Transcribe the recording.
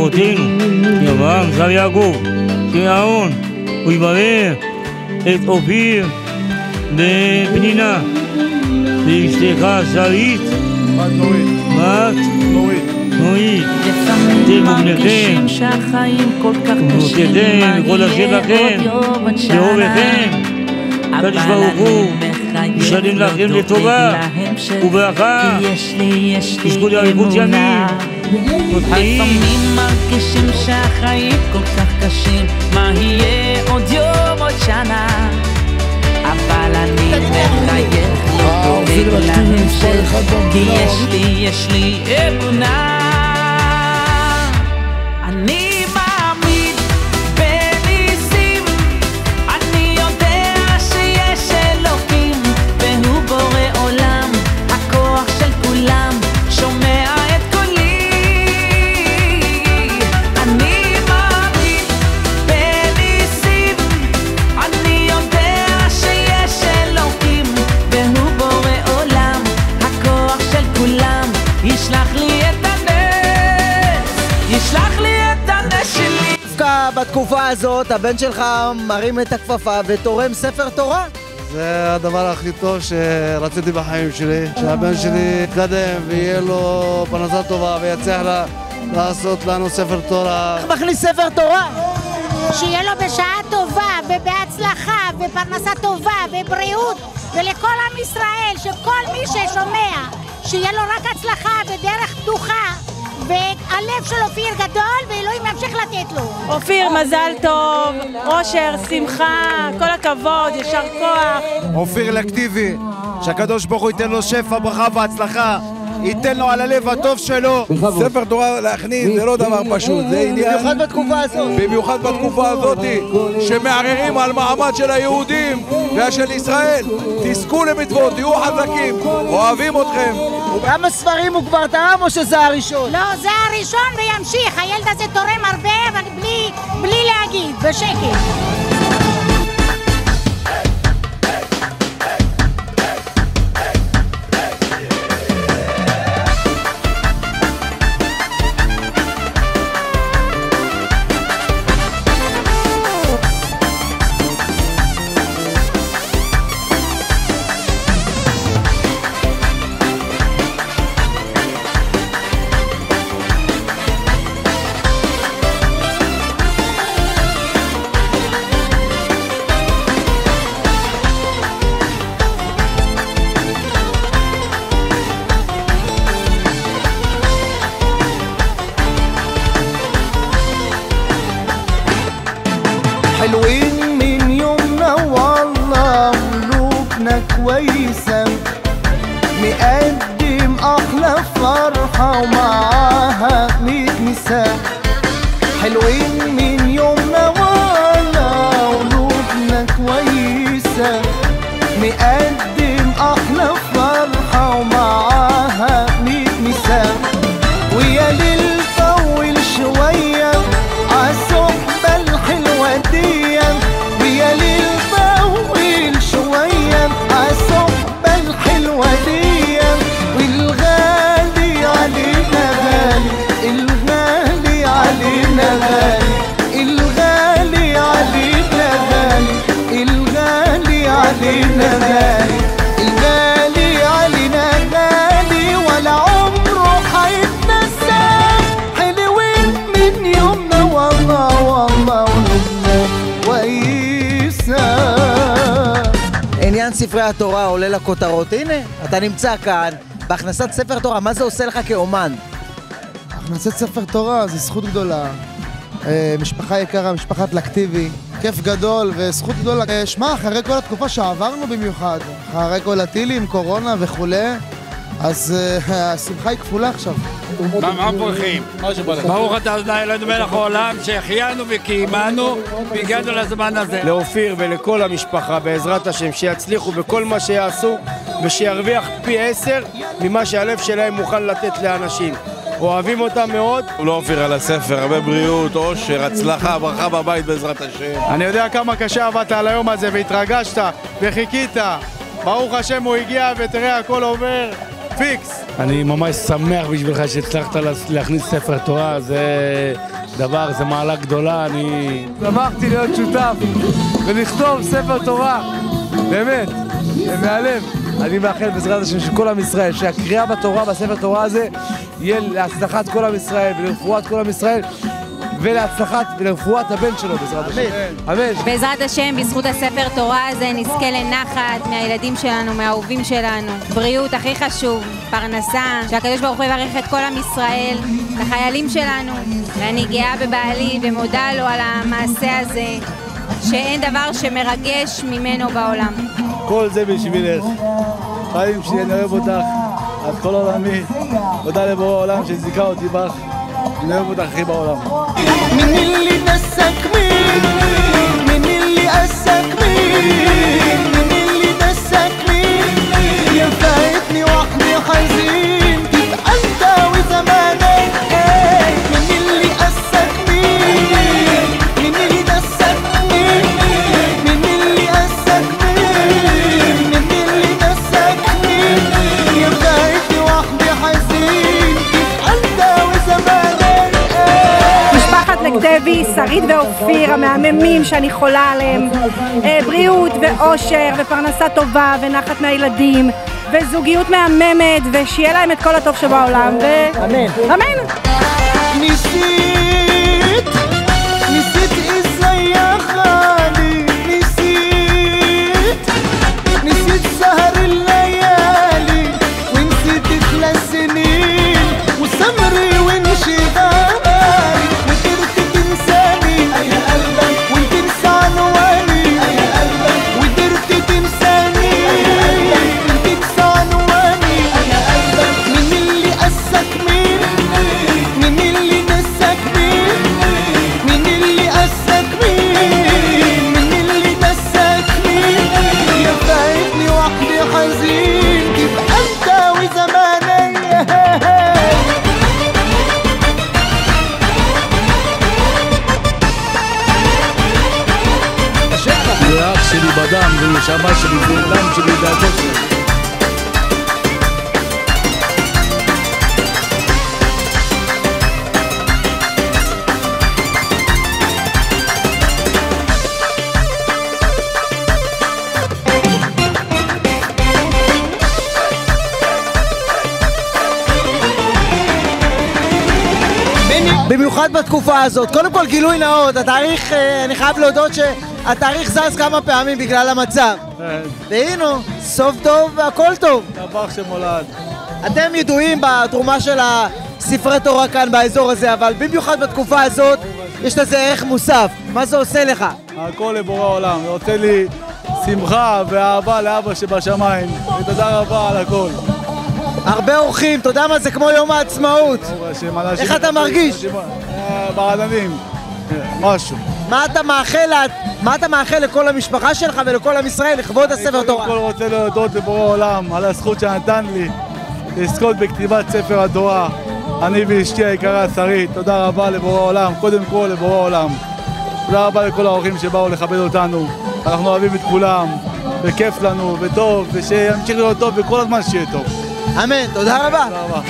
אבותינו, אברהם, זר יעקב, שהאון, הוא יברך את אופיר ופנינה, ואשתך שרית, בת נורית, אתם ובניכם, ובנותיכם, וכל אשר לכם, ואוהביכם, הקדוש ברוך הוא ישלם לכם לטובה וברכה, תזכו לאריכות ימים. לפעמים מרגישים שהחיים כל כך קשים, מה יהיה עוד יום עוד שנה, אבל אני מחייך לדאוג להמשך, כי יש לי אמונה. אני מאמין בניסים, אני יודע שיש אלוקים, והוא בורא עולם, הכוח של כולם שומע את קולי. אני מאמין בניסים, אני יודע שיש אלוקים, והוא בורא עולם, הכוח של כולם ישלח לי את הנס, ישלח לי את הנס שלי. דווקא בתקופה הזאת הבן שלך מרים את הכפפה ותורם ספר תורה. זה הדבר הכי טוב שרציתי בחיים שלי, שהבן שלי יתקדם ויהיה לו פרנסה טובה ויצליח לעשות לנו ספר תורה. איך מכניס ספר תורה? שיהיה לו בשעה טובה ובהצלחה ופרנסה טובה ובריאות, ולכל עם ישראל, שכל מי ששומע, שיהיה לו רק הצלחה ודרך פתוחה, והלב של אופיר גדול ואלוהים ימשיך לתת לו. אופיר, מזל טוב, אושר, שמחה, כל הכבוד, ישר כוח. אופיר אלקטיבי, שהקדוש ברוך הוא ייתן לו שפע, ברכה והצלחה, ייתן לו על הלב הטוב שלו. ספר תורה להכניס זה לא דבר פשוט, זה עניין, במיוחד בתקופה הזאת. במיוחד בתקופה הזאת שמערערים על מעמד של היהודים ושל ישראל. תזכו למצוות, תהיו חזקים, אוהבים אתכם. כמה ספרים הוא כבר תרם או שזה הראשון? לא, זה הראשון וימשיך. הילד הזה תורם הרבה, אבל בלי להגיד, בשקט. حلوين من يومنا والله قلوبنا كويسة، مقدم أحلى فرحة ومعاها 100 نساء. حلوين من يومنا والله قلوبنا كويسة، مقدم أحلى فرحة ومعاها 100 نساء. ويا ليل طول شوية عالصحبة الحلوة دي، ويا ليل طول شوية عالصحبة الحلوة دي، والغالي علينا غالي، الغالي علينا غالي، الغالي علينا غالي، الغالي علينا غالي، الغالي علينا غالي، ولا عمره حيتنسى. حلوين من يومنا والله والله قلوبنا كويسة. עניין ספרי התורה עולה לכותרות. הנה, אתה נמצא כאן בהכנסת ספר תורה. מה זה עושה לך כאומן? הכנסת ספר תורה זה זכות גדולה. משפחה יקרה, משפחת אלקטיבי. כיף גדול וזכות גדולה. שמע, אחרי כל התקופה שעברנו במיוחד, אחרי כל הטילים, קורונה וכולי, אז השמחה היא כפולה עכשיו. מה פורחים? ברוך אתה ה' אלוהינו מלך העולם שהחיינו וקיימנו והגענו לזמן הזה. לאופיר ולכל המשפחה בעזרת השם שיצליחו בכל מה שיעשו ושירוויח פי 10 ממה שהלב שלהם מוכן לתת לאנשים. אוהבים אותם מאוד. לאופיר על הספר, הרבה בריאות, אושר, הצלחה, ברכה בבית בעזרת השם. אני יודע כמה קשה עבדת על היום הזה והתרגשת וחיכית. ברוך השם הוא הגיע ותראה הכל עובר. פיקס. אני ממש שמח בשבילך שהצלחת להכניס ספר תורה, זה מעלה גדולה, אני... שמחתי להיות שותף ולכתוב ספר תורה, באמת, מהלב. אני מאחל בעזרת השם של כל עם ישראל, שהקריאה בתורה, בספר תורה הזה, יהיה להצלחת כל עם ישראל ולרפואת כל עם ישראל, ולהצלחת ולרפואת הבן שלו בעזרת השם. אמן. בעזרת השם, בזכות הספר תורה הזה נזכה לנחת מהילדים שלנו, מהאהובים שלנו. בריאות הכי חשוב, פרנסה, שהקדוש ברוך הוא יברך את כל עם ישראל, לחיילים שלנו. ואני גאה בבעלי ומודה לו על המעשה הזה, שאין דבר שמרגש ממנו בעולם. כל זה בשבילך. חיים שלי, אני אוהב אותך, את כל עולמי. תודה לבורא העולם שזיכה אותי בך. אני אוהב אותך הכי בעולם. من اللي دسك مين من اللي قسك مين من اللي دسك مين ينفعتني وحدي حزين تبقى انت وزمانك من اللي قسك مين من اللي دسك مين من اللي قسك مين من اللي دسك مين ينفعتني وحدي حزين تبقى انت وزمانك משפחת נקדבי, שרית ואופיר, המהממים שאני חולה עליהם, בריאות ואושר ופרנסה טובה ונחת מהילדים וזוגיות מהממת ושיהיה להם את כל הטוב שבעולם אמן. אמן. نسيت ازاي يا خالي نسيت سهر الليالي ونسيت 3 سنين وسمري وانشغالي وقدرت تنساني يا قلبك وتنسى عنواني يا قلبك وقدرت تنساني وتنسى عنواني يا قلبك من اللي قسك مين من اللي نسك مين من اللي قسك مين من اللي نسك مين ينفعتني وحدي حزين تبقى انت وزماني זה אח שלי בדם, זה נשמה שלי, זה דם שלי, זה הכל שלי. במיוחד בתקופה הזאת. קודם כל גילוי נאות, התאריך, אני חייב להודות שהתאריך זז כמה פעמים בגלל המצב. והנה, סוף טוב והכל טוב. טבח שמולד. אתם ידועים בתרומה של הספרי תורה כאן באזור הזה, אבל במיוחד בתקופה הזאת יש לזה ערך מוסף. מה זה עושה לך? הכל לבורא העולם. זה עושה לי שמחה ואהבה לאבא שבשמיים. ותודה רבה על הכל. הרבה אורחים, אתה יודע מה זה כמו יום העצמאות. איך אתה מרגיש? ברעננים, משהו. מה אתה מאחל לכל המשפחה שלך ולכל עם ישראל לכבוד הספר תורה? אני קודם כל רוצה להודות לבורא העולם על הזכות שנתן לי לזכות בכתיבת ספר התורה. אני ואשתי היקרה שרית, תודה רבה לבורא העולם, קודם כל לבורא העולם. תודה רבה לכל האורחים שבאו לכבד אותנו. אנחנו אוהבים את כולם, וכיף לנו, וטוב, ושימשיך להיות טוב וכל הזמן שיהיה טוב. אמן, תודה רבה. תודה רבה.